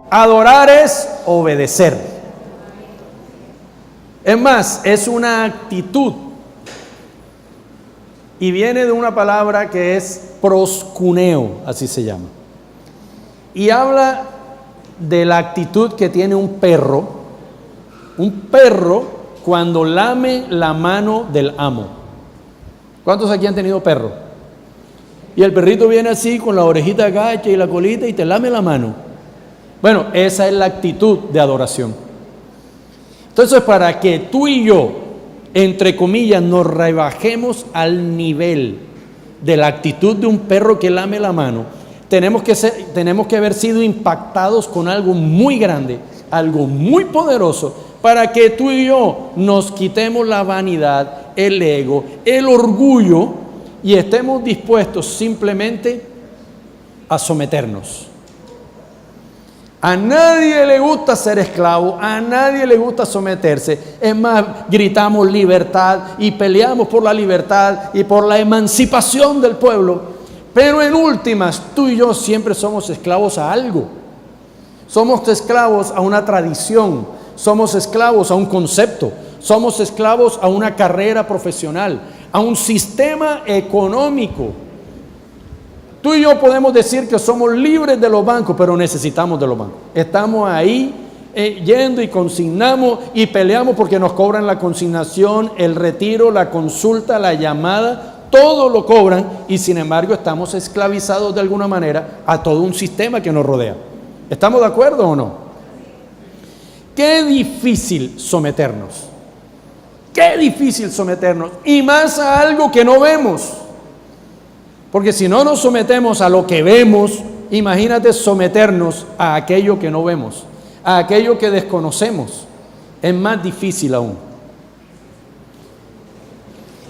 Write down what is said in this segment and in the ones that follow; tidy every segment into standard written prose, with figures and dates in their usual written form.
Adorar es obedecer. Es más, es una actitud. Y viene de una palabra que es proskuneo, así se llama. Y habla de la actitud que tiene un perro. Un perro cuando lame la mano del amo. ¿Cuántos aquí han tenido perro? Y el perrito viene así con la orejita agacha y la colita y te lame la mano. Bueno, esa es la actitud de adoración. Entonces, para que tú y yo, entre comillas, nos rebajemos al nivel de la actitud de un perro que lame la mano, tenemos que haber sido impactados con algo muy grande, algo muy poderoso, para que tú y yo nos quitemos la vanidad, el ego, el orgullo y estemos dispuestos simplemente a someternos. A nadie le gusta ser esclavo, a nadie le gusta someterse. Es más, gritamos libertad y peleamos por la libertad y por la emancipación del pueblo. Pero en últimas, tú y yo siempre somos esclavos a algo. Somos esclavos a una tradición, somos esclavos a un concepto, somos esclavos a una carrera profesional, a un sistema económico. Tú y yo podemos decir que somos libres de los bancos, pero necesitamos de los bancos. Estamos ahí yendo y consignamos y peleamos porque nos cobran la consignación, el retiro, la consulta, la llamada, todo lo cobran y sin embargo estamos esclavizados de alguna manera a todo un sistema que nos rodea. ¿Estamos de acuerdo o no? Qué difícil someternos. Qué difícil someternos. Y más a algo que no vemos. Porque si no nos sometemos a lo que vemos, imagínate someternos a aquello que no vemos, a aquello que desconocemos. Es más difícil aún.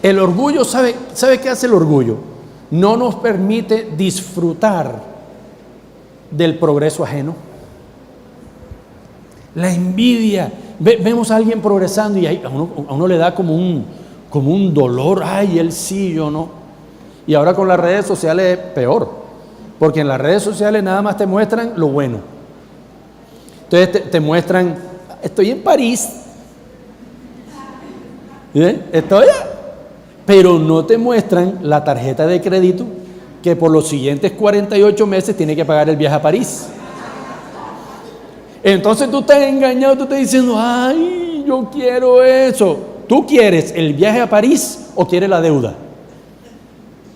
El orgullo, ¿sabe qué hace el orgullo? No nos permite disfrutar del progreso ajeno. La envidia. Vemos a alguien progresando y a uno le da como un dolor. Ay, él sí, yo no. Y ahora con las redes sociales es peor, porque en las redes sociales nada más te muestran lo bueno. Entonces te muestran, estoy en París, estoy, pero no te muestran la tarjeta de crédito que por los siguientes 48 meses tiene que pagar el viaje a París. Entonces tú estás engañado, tú estás diciendo, ay, yo quiero eso. ¿Tú quieres el viaje a París o quieres la deuda?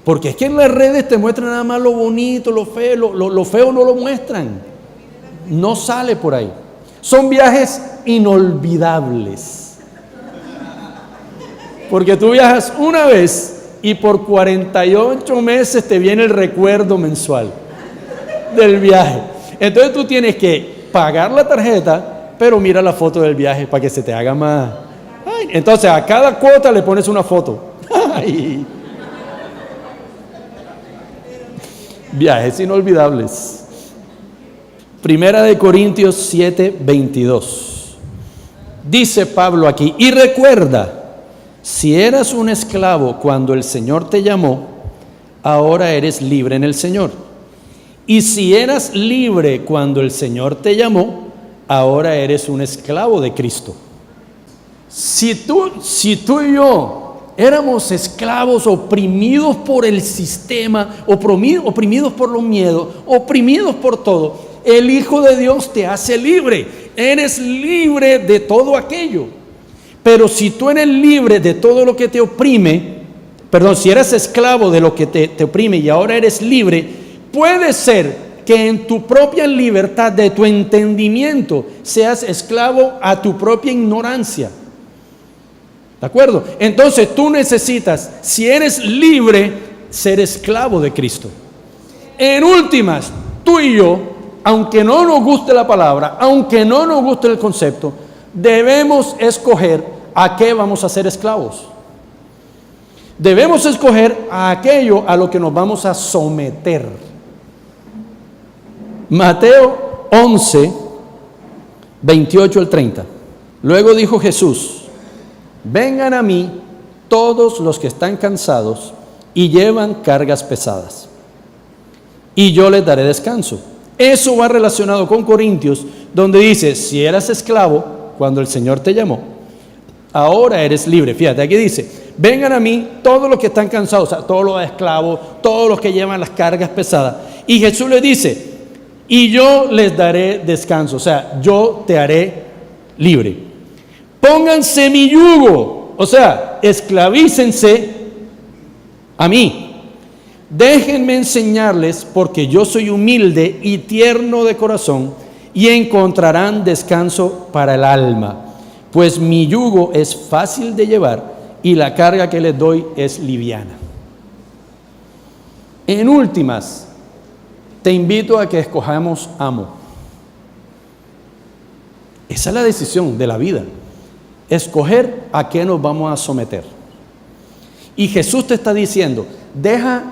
Porque es que en las redes te muestran nada más lo bonito, lo feo, lo feo no lo muestran. No sale por ahí. Son viajes inolvidables. Porque tú viajas una vez y por 48 meses te viene el recuerdo mensual del viaje. Entonces tú tienes que pagar la tarjeta, pero mira la foto del viaje para que se te haga más. Ay, entonces a cada cuota le pones una foto. Ay. Viajes inolvidables. Primera de Corintios 7:22. Dice Pablo aquí, y recuerda, si eras un esclavo cuando el Señor te llamó, ahora eres libre en el Señor. Y si eras libre cuando el Señor te llamó, ahora eres un esclavo de Cristo. Si tú y yo éramos esclavos, oprimidos por el sistema, oprimidos por los miedos, oprimidos por todo, el Hijo de Dios te hace libre. Eres libre de todo aquello. Pero si tú eres libre de todo lo que te oprime, si eres esclavo de lo que te oprime y ahora eres libre, puede ser que en tu propia libertad de tu entendimiento seas esclavo a tu propia ignorancia. ¿De acuerdo? Entonces tú necesitas, si eres libre, ser esclavo de Cristo. En últimas, tú y yo, aunque no nos guste la palabra, aunque no nos guste el concepto, debemos escoger a qué vamos a ser esclavos. Debemos escoger a aquello a lo que nos vamos a someter. Mateo 11, 28 al 30. Luego dijo Jesús, vengan a mí todos los que están cansados y llevan cargas pesadas, y yo les daré descanso. Eso va relacionado con Corintios, donde dice, si eras esclavo cuando el Señor te llamó, ahora eres libre. Fíjate, aquí dice, vengan a mí todos los que están cansados, o sea, todos los esclavos, todos los que llevan las cargas pesadas. Y Jesús les dice, y yo les daré descanso, o sea, yo te haré libre. Pónganse mi yugo, o sea, esclavícense a mí. Déjenme enseñarles, porque yo soy humilde y tierno de corazón, y encontrarán descanso para el alma. Pues mi yugo es fácil de llevar y la carga que les doy es liviana. En últimas, te invito a que escojamos amo. Esa es la decisión de la vida. Escoger a qué nos vamos a someter. Y Jesús te está diciendo, deja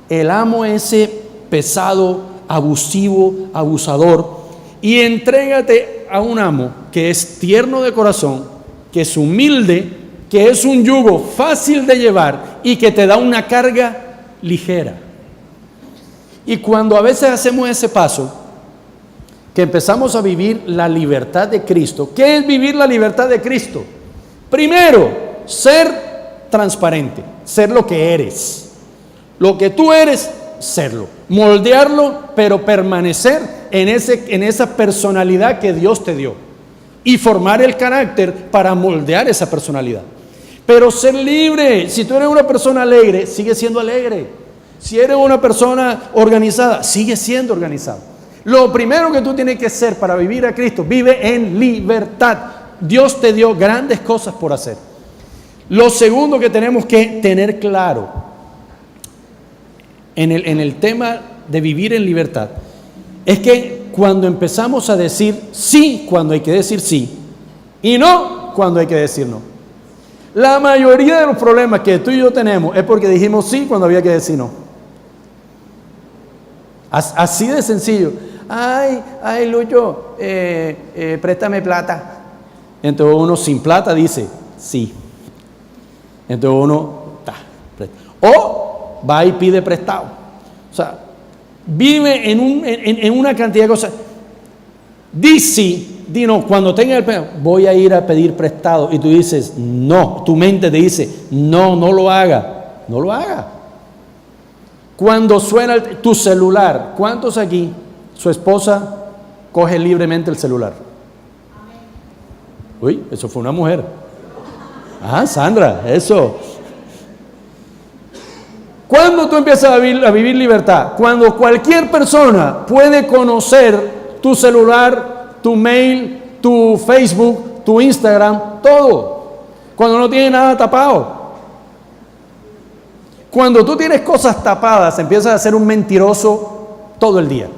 el amo ese pesado, abusivo, abusador, y entrégate a un amo que es tierno de corazón, que es humilde, que es un yugo fácil de llevar y que te da una carga ligera. Y cuando a veces hacemos ese paso, que empezamos a vivir la libertad de Cristo. ¿Qué es vivir la libertad de Cristo? Primero, ser transparente, ser lo que eres. Lo que tú eres, serlo. Moldearlo, pero permanecer en esa personalidad que Dios te dio. Y formar el carácter para moldear esa personalidad. Pero ser libre. Si tú eres una persona alegre, sigue siendo alegre. Si eres una persona organizada, sigue siendo organizado. Lo primero que tú tienes que hacer para vivir a Cristo, vive en libertad. Dios te dio grandes cosas por hacer. Lo segundo que tenemos que tener claro en el tema de vivir en libertad es que cuando empezamos a decir sí cuando hay que decir sí y no cuando hay que decir no. La mayoría de los problemas que tú y yo tenemos es porque dijimos sí cuando había que decir no. Así de sencillo. Ay, Lucho, préstame plata. Entonces uno sin plata dice sí. Entonces uno o va y pide prestado. O sea, vive en una cantidad de cosas. Di sí, di no. Cuando tenga el problema, voy a ir a pedir prestado. Y tú dices no. Tu mente te dice no lo haga. No lo haga. Cuando suena tu celular, ¿cuántos aquí su esposa coge libremente el celular? Uy, eso fue una mujer. Sandra, eso. ¿Cuándo tú empiezas a vivir libertad? Cuando cualquier persona puede conocer tu celular, tu mail, tu Facebook, tu Instagram, todo. Cuando no tiene nada tapado. Cuando tú tienes cosas tapadas, empiezas a ser un mentiroso todo el día.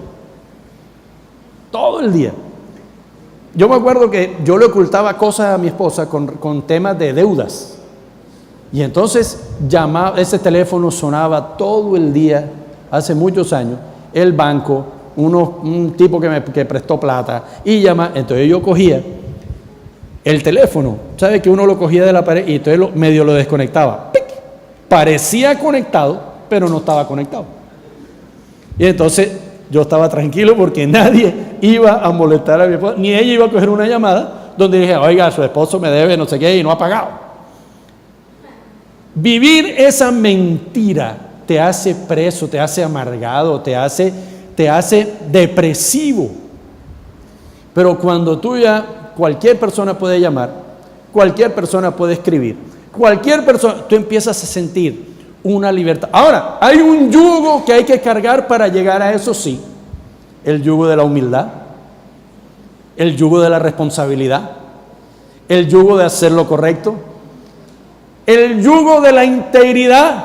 Todo el día. Yo me acuerdo que yo le ocultaba cosas a mi esposa con temas de deudas. Y entonces ese teléfono sonaba todo el día, hace muchos años, el banco, un tipo que prestó plata, y llama. Entonces yo cogía el teléfono, ¿sabe? Que uno lo cogía de la pared y entonces medio lo desconectaba. ¡Pic! Parecía conectado, pero no estaba conectado. Y entonces yo estaba tranquilo porque nadie iba a molestar a mi esposa, ni ella iba a coger una llamada donde dije, oiga, su esposo me debe no sé qué y no ha pagado. Vivir esa mentira te hace preso, te hace amargado, te hace depresivo. Pero cuando cualquier persona puede llamar, cualquier persona puede escribir, cualquier persona, tú empiezas a sentir una libertad. Ahora, hay un yugo que hay que cargar para llegar a eso, sí. El yugo de la humildad, el yugo de la responsabilidad, el yugo de hacer lo correcto, el yugo de la integridad.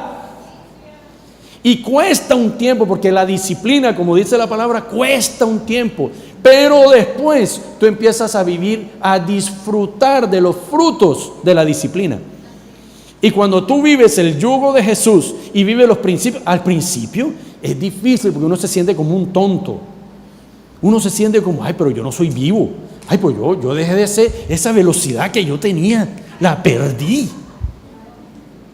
Y cuesta un tiempo, porque la disciplina, como dice la palabra, cuesta un tiempo. Pero después tú empiezas a vivir, a disfrutar de los frutos de la disciplina. Y cuando tú vives el yugo de Jesús y vives los principios, al principio es difícil porque uno se siente como un tonto. Uno se siente como, pero yo no soy vivo. Pues yo dejé de ser esa velocidad que yo tenía, la perdí.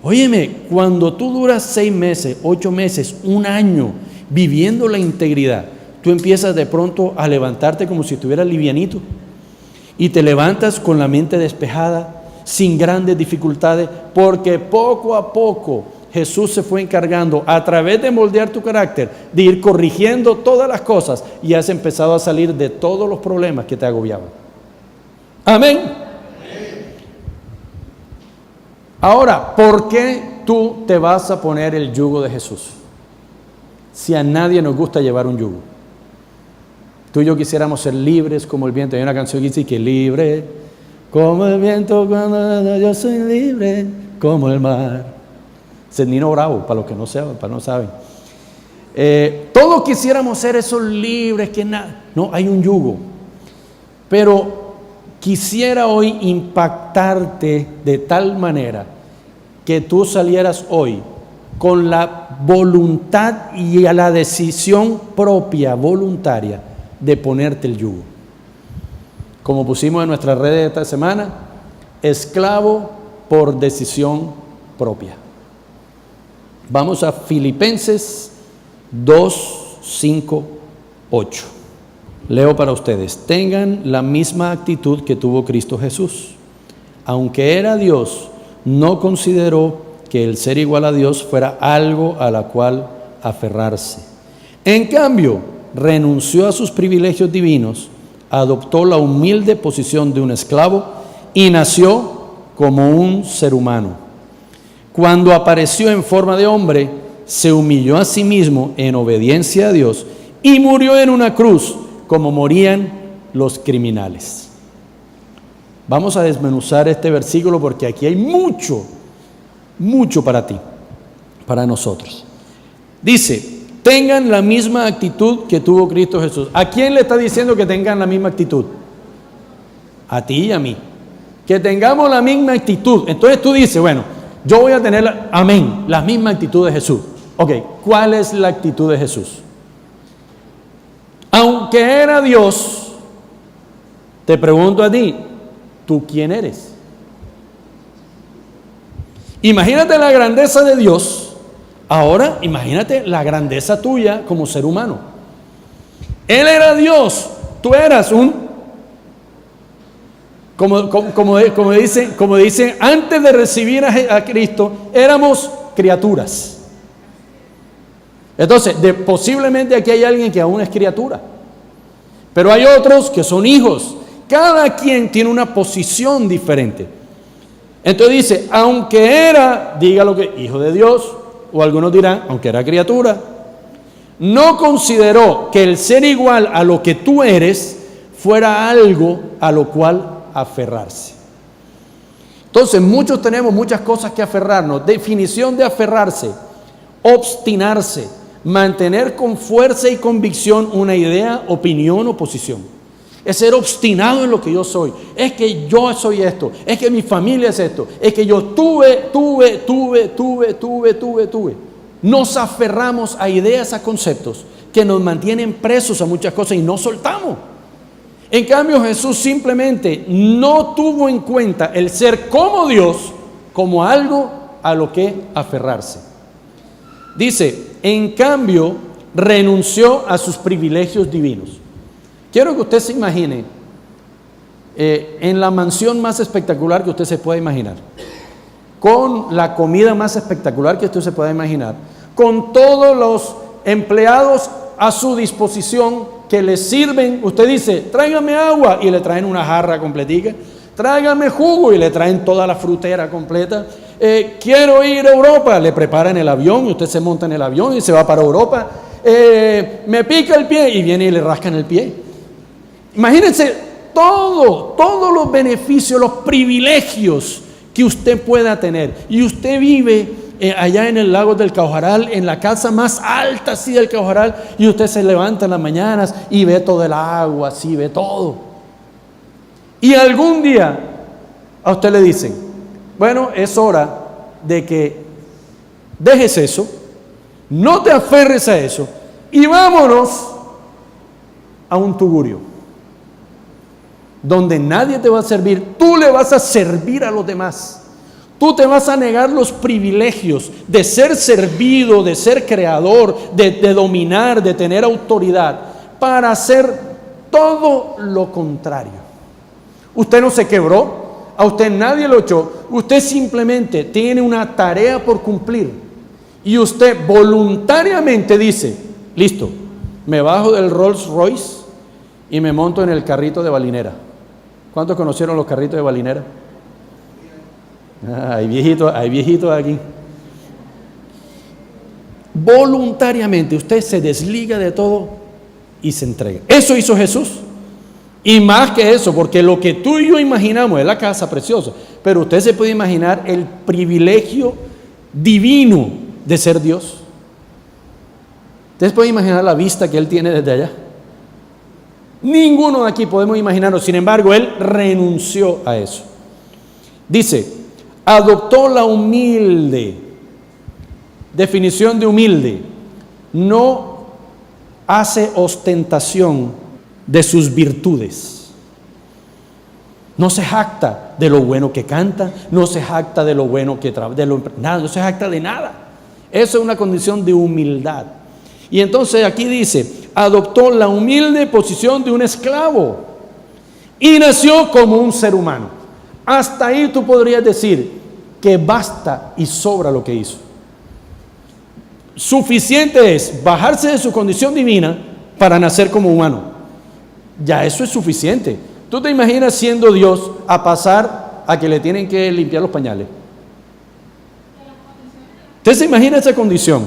Óyeme, cuando tú duras 6 meses, 8 meses, 1 año viviendo la integridad, tú tú empiezas de pronto a levantarte como si estuvieras livianito. Y te levantas con la mente despejada, sin grandes dificultades, porque poco a poco Jesús se fue encargando, a través de moldear tu carácter, de ir corrigiendo todas las cosas, y has empezado a salir de todos los problemas que te agobiaban. Amén. Ahora, ¿por qué tú te vas a poner el yugo de Jesús? Si a nadie nos gusta llevar un yugo. Tú y yo quisiéramos ser libres como el viento. Hay una canción que dice que libre como el viento cuando yo soy libre como el mar. Es el Nino Bravo, para los que no saben. Todos quisiéramos ser esos libres que nada. No, hay un yugo. Pero quisiera hoy impactarte de tal manera que tú salieras hoy con la voluntad y a la decisión propia, voluntaria, de ponerte el yugo. Como pusimos en nuestras redes esta semana, esclavo por decisión propia. Vamos a Filipenses 2, 5, 8. Leo para ustedes. Tengan la misma actitud que tuvo Cristo Jesús. Aunque era Dios, no consideró que el ser igual a Dios fuera algo a la cual aferrarse. En cambio, renunció a sus privilegios divinos, adoptó la humilde posición de un esclavo y nació como un ser humano. Cuando apareció en forma de hombre, se humilló a sí mismo en obediencia a Dios y murió en una cruz como morían los criminales. Vamos a desmenuzar este versículo porque aquí hay mucho para ti, para nosotros. Dice, tengan la misma actitud que tuvo Cristo Jesús. ¿A quién le está diciendo que tengan la misma actitud? A ti y a mí. Que tengamos la misma actitud. Entonces tú dices, bueno, yo voy a tener, la misma actitud de Jesús. Ok, ¿cuál es la actitud de Jesús? Aunque era Dios, te pregunto a ti, ¿tú quién eres? Imagínate la grandeza de Dios, ahora imagínate la grandeza tuya como ser humano. Él era Dios, tú eras como dicen, antes de recibir a Cristo, éramos criaturas. Entonces, posiblemente aquí hay alguien que aún es criatura, pero hay otros que son hijos. Cada quien tiene una posición diferente. Entonces dice, aunque era, dígalo que hijo de Dios, o algunos dirán, aunque era criatura, no consideró que el ser igual a lo que tú eres fuera algo a lo cual aferrarse. Entonces, muchos tenemos muchas cosas que aferrarnos. Definición de aferrarse: obstinarse, mantener con fuerza y convicción una idea, opinión o posición. Es ser obstinado en lo que yo soy. Es que yo soy esto, es que mi familia es esto, es que yo tuve. Nos aferramos a ideas, a conceptos que nos mantienen presos a muchas cosas y no soltamos. En cambio, Jesús simplemente no tuvo en cuenta el ser como Dios como algo a lo que aferrarse. Dice, en cambio, renunció a sus privilegios divinos. Quiero que usted se imagine en la mansión más espectacular que usted se pueda imaginar, con la comida más espectacular que usted se pueda imaginar, con todos los empleados a su disposición que le sirven. Usted dice, tráigame agua, y le traen una jarra completica. Tráigame jugo, y le traen toda la frutera completa. Quiero ir a Europa, le preparan el avión y usted se monta en el avión y se va para Europa. Me pica el pie, y viene y le rascan el pie. Imagínense todos los beneficios, los privilegios que usted pueda tener, y usted vive allá en el lago del Caujaral, en la casa más alta así del Caujaral, y usted se levanta en las mañanas y ve todo el agua, así ve todo. Y algún día a usted le dicen, bueno, es hora de que dejes eso, no te aferres a eso, y vámonos a un tugurio, donde nadie te va a servir, tú le vas a servir a los demás. Tú te vas a negar los privilegios de ser servido, de ser creador, de dominar, de tener autoridad, para hacer todo lo contrario. Usted no se quebró, a usted nadie lo echó, usted simplemente tiene una tarea por cumplir y usted voluntariamente dice, listo, me bajo del Rolls Royce y me monto en el carrito de balinera. ¿Cuántos conocieron los carritos de balinera? Hay viejitos aquí. Voluntariamente usted se desliga de todo y se entrega. Eso hizo Jesús. Y más que eso, porque lo que tú y yo imaginamos es la casa preciosa, pero usted se puede imaginar el privilegio divino de ser Dios. Usted puede imaginar la vista que Él tiene desde allá. Ninguno de aquí podemos imaginarlo. Sin embargo, Él renunció a eso. Dice, adoptó la humilde. Definición de humilde: no hace ostentación de sus virtudes. No se jacta de lo bueno que canta, no se jacta de lo bueno que trabaja, nada, no se jacta de nada. Eso es una condición de humildad. Y entonces aquí dice, adoptó la humilde posición de un esclavo y nació como un ser humano. Hasta ahí tú podrías decir que basta y sobra lo que hizo. Suficiente es bajarse de su condición divina para nacer como humano. Ya eso es suficiente. ¿Tú te imaginas siendo Dios a pasar a que le tienen que limpiar los pañales? ¿Usted se imagina esa condición?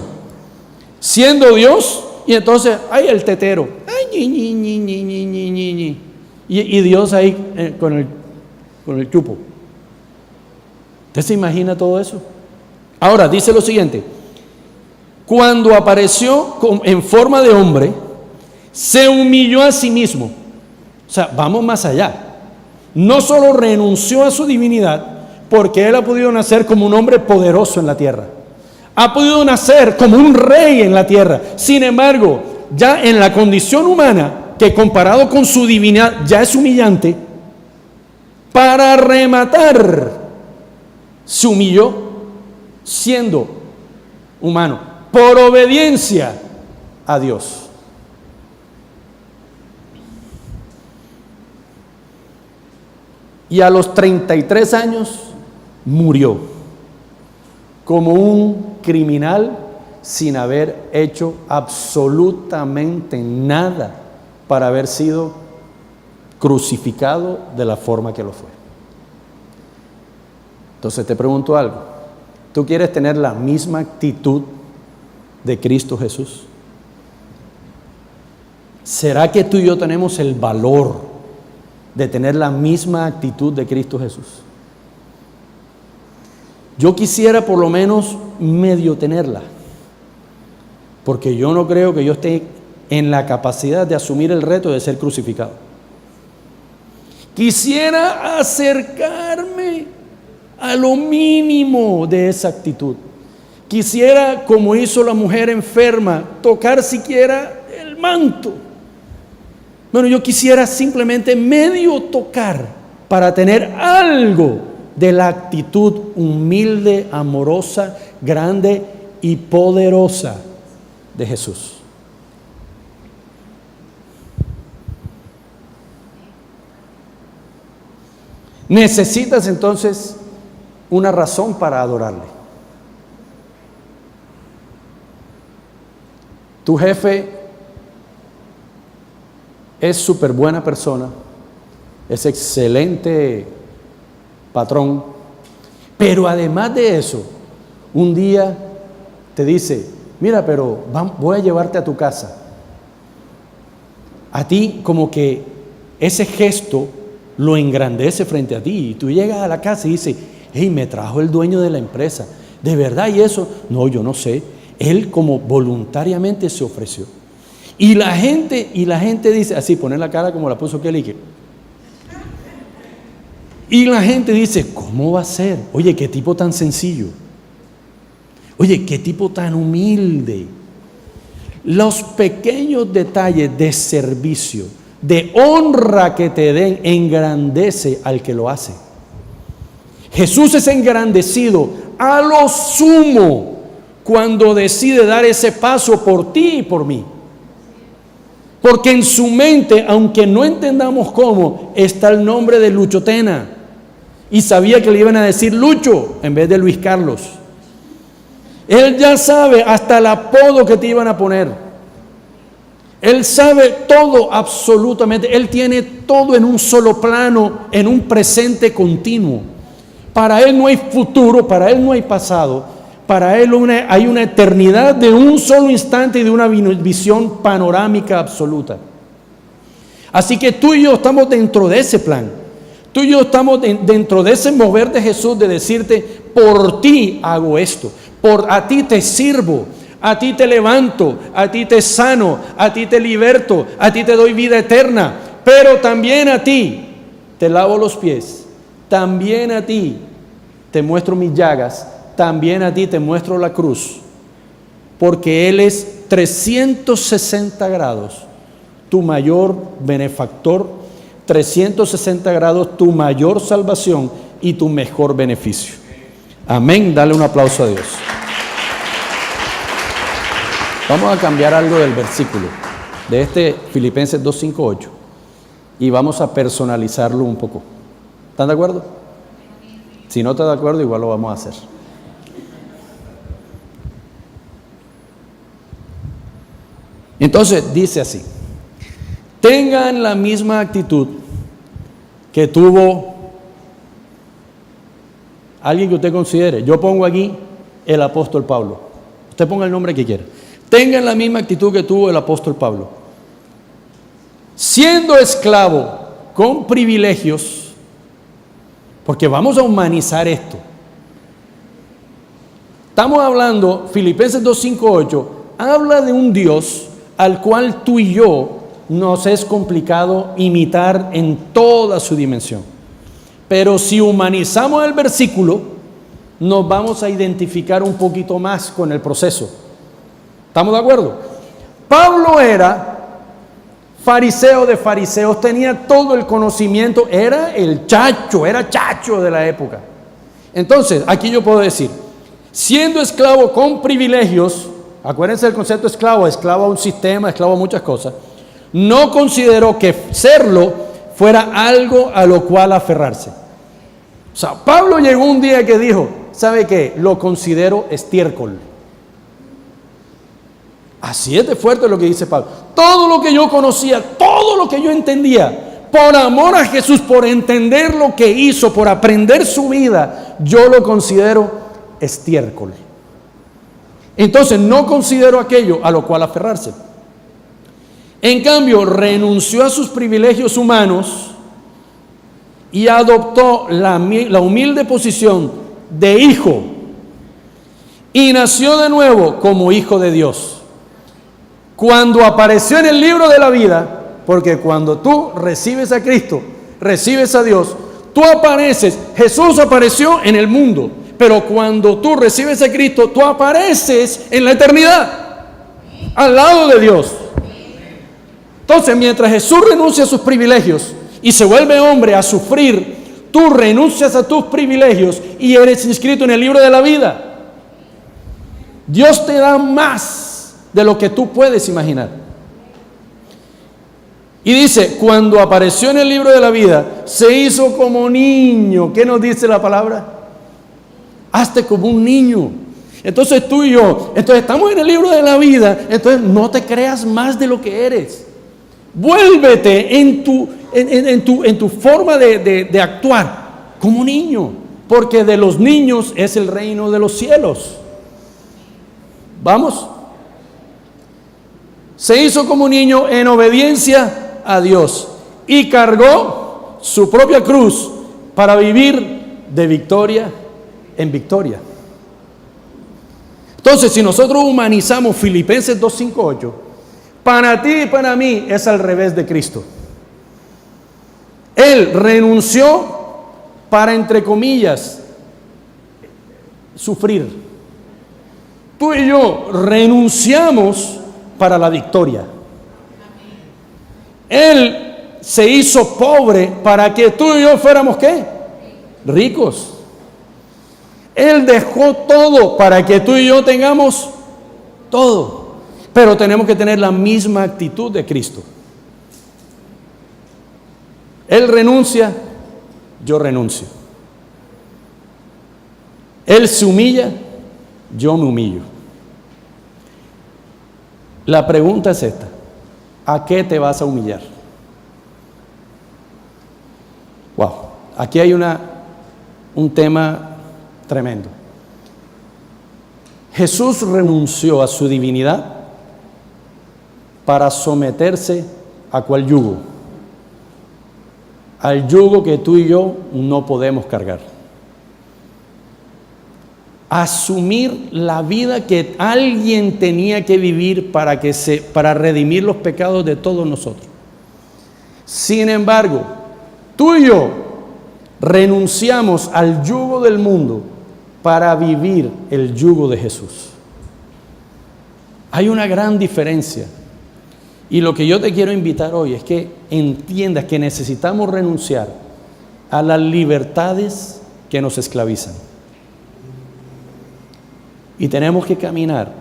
Siendo Dios y entonces, ay, el tetero, ay, ñi. Y Dios ahí con el chupo. ¿Usted se imagina todo eso? Ahora, dice lo siguiente: cuando apareció en forma de hombre, se humilló a sí mismo. O sea, vamos más allá. No solo renunció a su divinidad, porque Él ha podido nacer como un hombre poderoso en la tierra. Ha podido nacer como un rey en la tierra. Sin embargo, ya en la condición humana, que comparado con su divinidad ya es humillante, para rematar, se humilló siendo humano, por obediencia a Dios. Y a los 33 años murió como un criminal sin haber hecho absolutamente nada para haber sido crucificado de la forma que lo fue. Entonces te pregunto algo: ¿tú quieres tener la misma actitud de Cristo Jesús? ¿Será que tú y yo tenemos el valor de tener la misma actitud de Cristo Jesús? Yo quisiera por lo menos medio tenerla, porque yo no creo que yo esté en la capacidad de asumir el reto de ser crucificado. Quisiera acercarme a lo mínimo de esa actitud. Quisiera, como hizo la mujer enferma, tocar siquiera el manto. Bueno, yo quisiera simplemente medio tocar para tener algo de la actitud humilde, amorosa, grande y poderosa de Jesús. Necesitas entonces una razón para adorarle. Tu jefe es súper buena persona, es excelente patrón, pero además de eso, un día te dice, mira, pero voy a llevarte a tu casa. A ti como que ese gesto lo engrandece frente a ti, y tú llegas a la casa y dices, hey, me trajo el dueño de la empresa, ¿de verdad? ¿Y eso? No, yo no sé. Él como voluntariamente se ofreció. Y la gente dice, así, poner la cara como la puso Kelly. Y la gente dice, ¿cómo va a ser? Oye, qué tipo tan sencillo. Oye, qué tipo tan humilde. Los pequeños detalles de servicio, de honra que te den, engrandece al que lo hace. Jesús es engrandecido a lo sumo cuando decide dar ese paso por ti y por mí. Porque en su mente, aunque no entendamos cómo, está el nombre de Lucho Tena. Y sabía que le iban a decir Lucho en vez de Luis Carlos. Él ya sabe hasta el apodo que te iban a poner. Él sabe todo absolutamente. Él tiene todo en un solo plano, en un presente continuo. Para Él no hay futuro, para Él no hay pasado. Para Él hay una eternidad de un solo instante y de una visión panorámica absoluta. Así que tú y yo estamos dentro de ese plan. Tú y yo estamos dentro de ese mover de Jesús de decirte, por ti hago esto. A ti te sirvo, a ti te levanto, a ti te sano, a ti te liberto, a ti te doy vida eterna. Pero también a ti te lavo los pies. También a ti te muestro mis llagas. También a ti te muestro la cruz, porque Él es 360 grados tu mayor benefactor, 360 grados tu mayor salvación y tu mejor beneficio. Amén, dale un aplauso a Dios. Vamos a cambiar algo del versículo, de este Filipenses 2:5-8, y vamos a personalizarlo un poco. ¿Están de acuerdo? Si no están de acuerdo, igual lo vamos a hacer. Entonces dice así: tengan la misma actitud que tuvo alguien que usted considere. Yo pongo aquí el apóstol Pablo. Usted ponga el nombre que quiera. Tengan la misma actitud que tuvo el apóstol Pablo. Siendo esclavo con privilegios, porque vamos a humanizar esto. Estamos hablando, Filipenses 2:5-8, habla de un Dios al cual tú y yo nos es complicado imitar en toda su dimensión. Pero si humanizamos el versículo, nos vamos a identificar un poquito más con el proceso. ¿Estamos de acuerdo? Pablo era fariseo de fariseos, tenía todo el conocimiento, era chacho de la época. Entonces, aquí yo puedo decir, siendo esclavo con privilegios, acuérdense del concepto esclavo a un sistema, esclavo a muchas cosas, no consideró que serlo fuera algo a lo cual aferrarse. O sea, Pablo llegó un día que dijo, ¿sabe qué? Lo considero estiércol. Así es de fuerte lo que dice Pablo. Todo lo que yo conocía, todo lo que yo entendía, por amor a Jesús, por entender lo que hizo, por aprender su vida, yo lo considero estiércol. Entonces no considero aquello a lo cual aferrarse. En cambio, renunció a sus privilegios humanos y adoptó la humilde posición de hijo y nació de nuevo como hijo de Dios. Cuando apareció en el libro de la vida, porque cuando tú recibes a Cristo, recibes a Dios, tú apareces, Jesús apareció en el mundo, pero cuando tú recibes a Cristo, tú apareces en la eternidad, al lado de Dios. Entonces, mientras Jesús renuncia a sus privilegios y se vuelve hombre a sufrir, tú renuncias a tus privilegios y eres inscrito en el libro de la vida. Dios te da más de lo que tú puedes imaginar. Y dice, cuando apareció en el libro de la vida, se hizo como niño. ¿Qué nos dice la palabra? Hazte como un niño. Entonces tú y yo, estamos en el libro de la vida, entonces no te creas más de lo que eres. Vuélvete en tu forma de actuar como niño, porque de los niños es el reino de los cielos. ¿Vamos? Se hizo como niño en obediencia a Dios y cargó su propia cruz para vivir de victoria en victoria. Entonces, si nosotros humanizamos Filipenses 2:5-8, para ti y para mí es al revés de Cristo. Él renunció para, entre comillas, sufrir. Tú y yo renunciamos para la victoria. Él se hizo pobre para que tú y yo fuéramos ¿qué? Ricos. Él dejó todo para que tú y yo tengamos todo. Pero tenemos que tener la misma actitud de Cristo. Él renuncia, yo renuncio. Él se humilla, yo me humillo. La pregunta es esta: ¿a qué te vas a humillar? Wow, aquí hay un tema tremendo. Jesús renunció a su divinidad para someterse ¿a cuál yugo? Al yugo que tú y yo no podemos cargar. Asumir la vida que alguien tenía que vivir para redimir los pecados de todos nosotros. Sin embargo, tú y yo renunciamos al yugo del mundo para vivir el yugo de Jesús. Hay una gran diferencia. Y lo que yo te quiero invitar hoy es que entiendas que necesitamos renunciar a las libertades que nos esclavizan. Y tenemos que caminar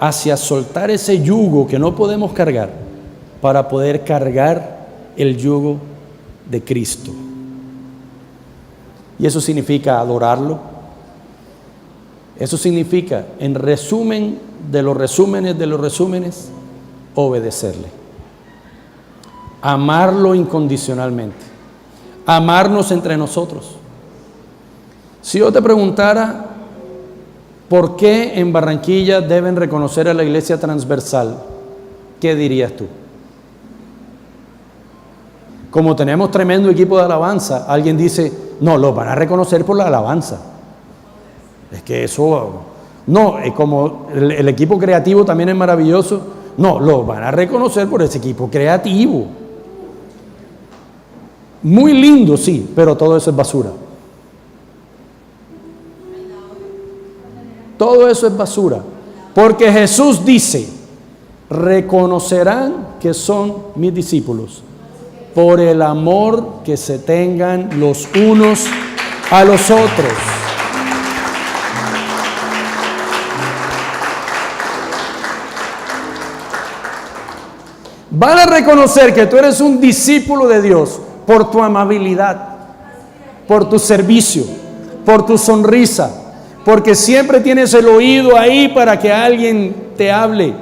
hacia soltar ese yugo que no podemos cargar para poder cargar el yugo de Cristo. Y eso significa adorarlo. Eso significa, en resumen de los resúmenes, obedecerle. Amarlo incondicionalmente. Amarnos entre nosotros. Si yo te preguntara, ¿por qué en Barranquilla deben reconocer a la iglesia transversal? ¿Qué dirías tú? Como tenemos tremendo equipo de alabanza, alguien dice, no, los van a reconocer por la alabanza. Es que eso, no, como el equipo creativo también es maravilloso, no, los van a reconocer por ese equipo creativo. Muy lindo, sí, pero todo eso es basura. Todo eso es basura, porque Jesús dice, reconocerán que son mis discípulos por el amor que se tengan los unos a los otros. Van a reconocer que tú eres un discípulo de Dios por tu amabilidad, por tu servicio, por tu sonrisa, porque siempre tienes el oído ahí para que alguien te hable,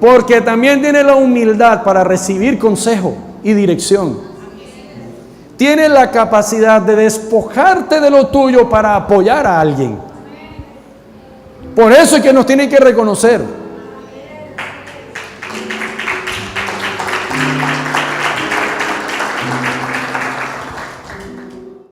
porque también tienes la humildad para recibir consejo y dirección. Tienes la capacidad de despojarte de lo tuyo para apoyar a alguien. Por eso es que nos tienen que reconocer.